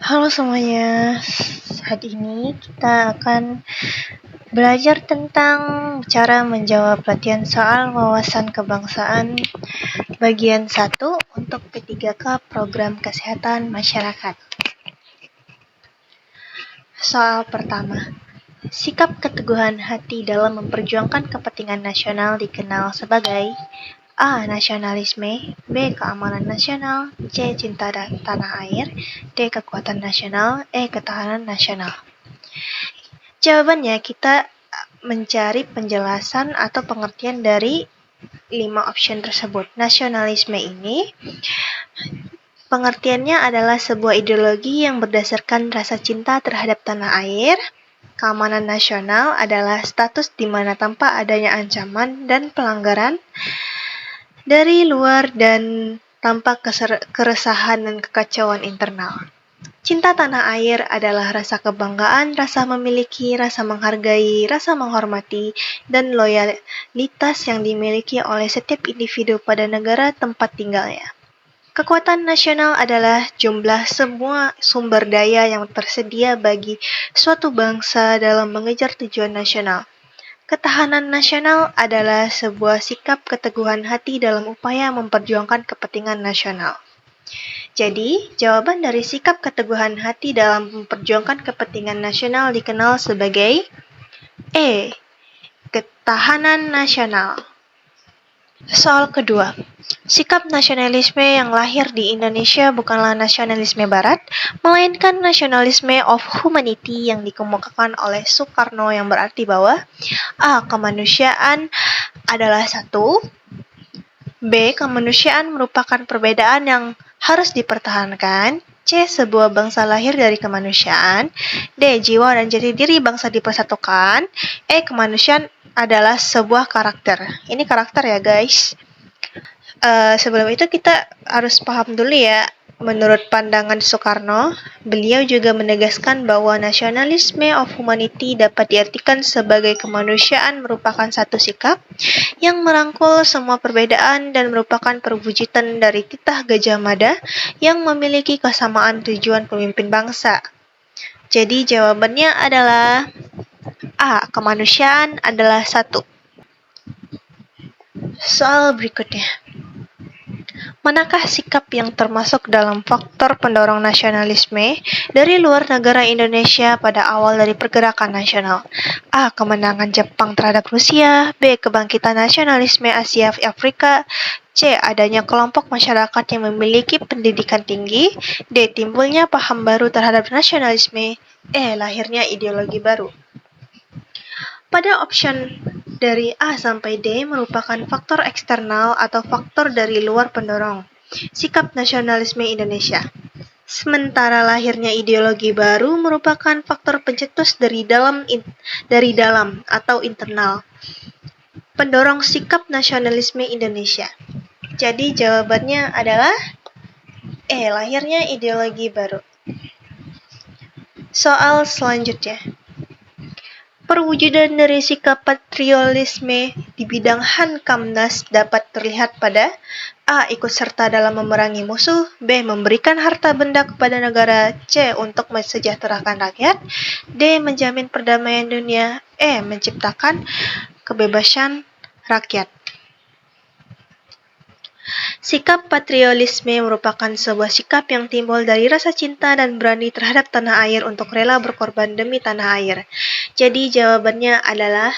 Halo semuanya, saat ini kita akan belajar tentang cara menjawab latihan soal wawasan kebangsaan bagian 1 untuk P3K Program Kesehatan Masyarakat. Soal pertama, sikap keteguhan hati dalam memperjuangkan kepentingan nasional dikenal sebagai A. Nasionalisme, B. Keamanan nasional, C. Cinta tanah air, D. Kekuatan nasional, E. Ketahanan nasional. Jawabannya kita mencari penjelasan atau pengertian dari 5 option tersebut. Nasionalisme ini pengertiannya adalah sebuah ideologi yang berdasarkan rasa cinta terhadap tanah air. Keamanan nasional adalah status di mana tanpa adanya ancaman dan pelanggaran dari luar dan tanpa keresahan dan kekacauan internal. Cinta tanah air adalah rasa kebanggaan, rasa memiliki, rasa menghargai, rasa menghormati, dan loyalitas yang dimiliki oleh setiap individu pada negara tempat tinggalnya. Kekuatan nasional adalah jumlah semua sumber daya yang tersedia bagi suatu bangsa dalam mengejar tujuan nasional. Ketahanan nasional adalah sebuah sikap keteguhan hati dalam upaya memperjuangkan kepentingan nasional. Jadi, jawaban dari sikap keteguhan hati dalam memperjuangkan kepentingan nasional dikenal sebagai E. Ketahanan nasional. Soal kedua, sikap nasionalisme yang lahir di Indonesia bukanlah nasionalisme barat, melainkan nasionalisme of humanity yang dikemukakan oleh Soekarno yang berarti bahwa A. Kemanusiaan adalah satu, B. Kemanusiaan merupakan perbedaan yang harus dipertahankan, C. Sebuah bangsa lahir dari kemanusiaan, D. Jiwa dan jati diri bangsa dipersatukan, E. Kemanusiaan adalah sebuah karakter. Ini karakter ya guys. Sebelum itu kita harus paham dulu ya. Menurut pandangan Soekarno, beliau juga menegaskan bahwa nasionalisme of humanity dapat diartikan sebagai kemanusiaan merupakan satu sikap yang merangkul semua perbedaan dan merupakan perwujudan dari titah Gajah Mada yang memiliki kesamaan tujuan pemimpin bangsa. Jadi jawabannya adalah A. Kemanusiaan adalah satu. Soal berikutnya. Manakah sikap yang termasuk dalam faktor pendorong nasionalisme dari luar negara Indonesia pada awal dari pergerakan nasional? A. Kemenangan Jepang terhadap Rusia, B. Kebangkitan nasionalisme Asia Afrika, C. Adanya kelompok masyarakat yang memiliki pendidikan tinggi, D. Timbulnya paham baru terhadap nasionalisme, E. Lahirnya ideologi baru. Pada option dari A sampai D merupakan faktor eksternal atau faktor dari luar pendorong sikap nasionalisme Indonesia. Sementara lahirnya ideologi baru merupakan faktor pencetus dari dalam atau internal pendorong sikap nasionalisme Indonesia. Jadi jawabannya adalah E, lahirnya ideologi baru. Soal selanjutnya. Perwujudan dari sikap patriotisme di bidang Hankamnas dapat terlihat pada A. Ikut serta dalam memerangi musuh, B. Memberikan harta benda kepada negara, C. Untuk mensejahterakan rakyat, D. Menjamin perdamaian dunia, E. Menciptakan kebebasan rakyat. Sikap patriotisme merupakan sebuah sikap yang timbul dari rasa cinta dan berani terhadap tanah air untuk rela berkorban demi tanah air. Jadi jawabannya adalah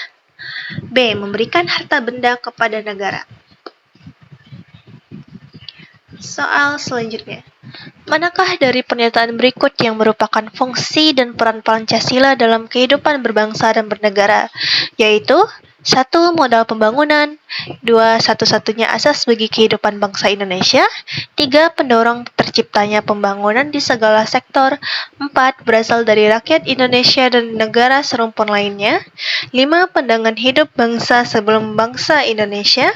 B. Memberikan harta benda kepada negara. Soal selanjutnya. Manakah dari pernyataan berikut yang merupakan fungsi dan peran Pancasila dalam kehidupan berbangsa dan bernegara? Yaitu 1. Modal pembangunan, 2. Satu-satunya asas bagi kehidupan bangsa Indonesia, 3. Pendorong terciptanya pembangunan di segala sektor, 4. Berasal dari rakyat Indonesia dan negara serumpun lainnya, 5. Pandangan hidup bangsa sebelum bangsa Indonesia,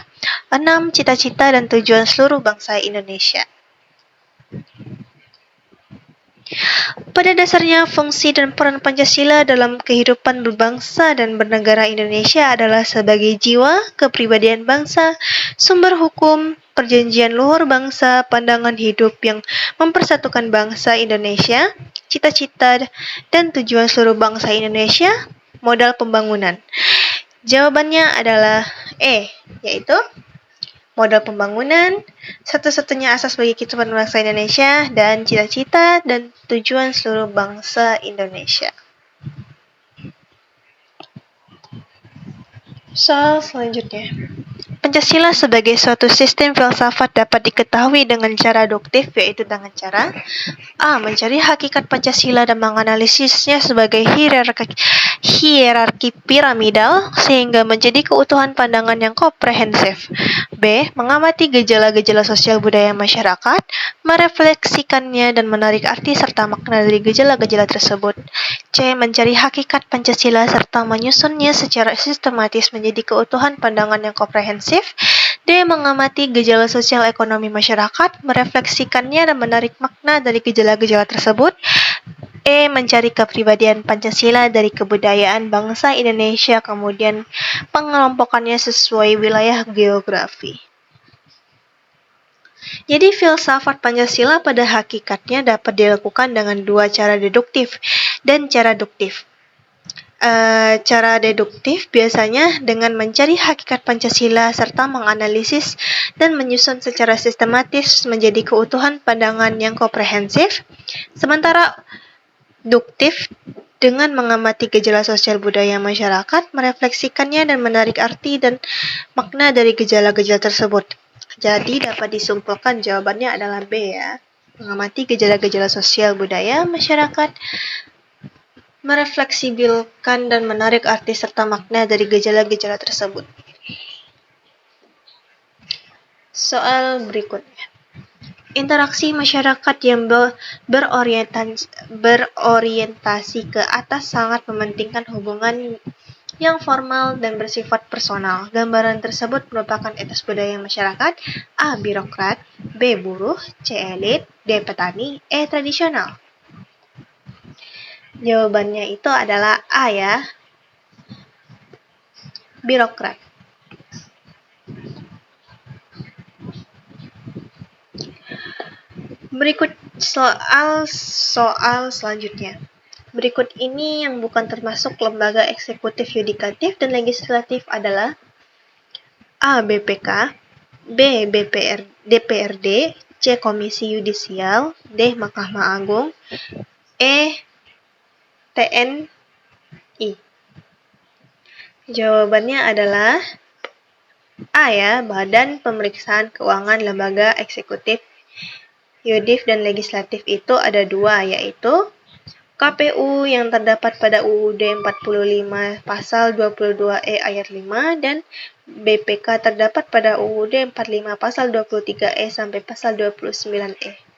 6. Cita-cita dan tujuan seluruh bangsa Indonesia. Pada dasarnya, fungsi dan peran Pancasila dalam kehidupan berbangsa dan bernegara Indonesia adalah sebagai jiwa, kepribadian bangsa, sumber hukum, perjanjian luhur bangsa, pandangan hidup yang mempersatukan bangsa Indonesia, cita-cita dan tujuan seluruh bangsa Indonesia, modal pembangunan. Jawabannya adalah E, yaitu modal pembangunan, satu-satunya asas bagi kehidupan bangsa Indonesia, dan cita-cita dan tujuan seluruh bangsa Indonesia. Soal selanjutnya. Pancasila sebagai suatu sistem filsafat dapat diketahui dengan cara deduktif, yaitu dengan cara A. Mencari hakikat Pancasila dan menganalisisnya sebagai hierarki piramidal sehingga menjadi keutuhan pandangan yang komprehensif. B. Mengamati gejala-gejala sosial budaya masyarakat, merefleksikannya dan menarik arti serta makna dari gejala-gejala tersebut. C. Mencari hakikat Pancasila serta menyusunnya secara sistematis menjadi keutuhan pandangan yang komprehensif. D. Mengamati gejala sosial ekonomi masyarakat, merefleksikannya dan menarik makna dari gejala-gejala tersebut. E. Mencari kepribadian Pancasila dari kebudayaan bangsa Indonesia, kemudian pengelompokannya sesuai wilayah geografi. Jadi filsafat Pancasila pada hakikatnya dapat dilakukan dengan dua cara deduktif dan cara deduktif. Cara deduktif biasanya dengan mencari hakikat Pancasila serta menganalisis dan menyusun secara sistematis menjadi keutuhan pandangan yang komprehensif, sementara deduktif dengan mengamati gejala sosial budaya masyarakat, merefleksikannya dan menarik arti dan makna dari gejala-gejala tersebut. Jadi dapat disimpulkan jawabannya adalah B ya. Mengamati gejala-gejala sosial budaya masyarakat, merefleksibilkan dan menarik arti serta makna dari gejala-gejala tersebut. Soal berikutnya. Interaksi masyarakat yang berorientasi ke atas sangat mementingkan hubungan yang formal dan bersifat personal. Gambaran tersebut merupakan etos budaya masyarakat: A. Birokrat, B. Buruh, C. Elit, D. Petani, E. Tradisional. Jawabannya itu adalah A ya, birokrat. Berikut soal selanjutnya. Berikut ini yang bukan termasuk lembaga eksekutif, yudikatif, dan legislatif adalah A. BPK, B. DPRD, C. Komisi Yudisial, D. Mahkamah Agung, E. TNI. Jawabannya adalah A ya, Badan Pemeriksaan Keuangan. Lembaga eksekutif, yudif, dan legislatif itu ada dua, yaitu KPU yang terdapat pada UUD 45 pasal 22E ayat 5 dan BPK terdapat pada UUD 45 pasal 23E sampai pasal 29E.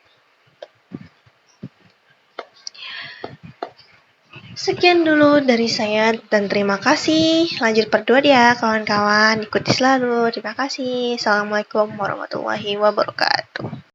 Sekian dulu dari saya dan terima kasih. Lanjut part 2 ya kawan-kawan. Ikuti selalu. Terima kasih. Assalamualaikum warahmatullahi wabarakatuh.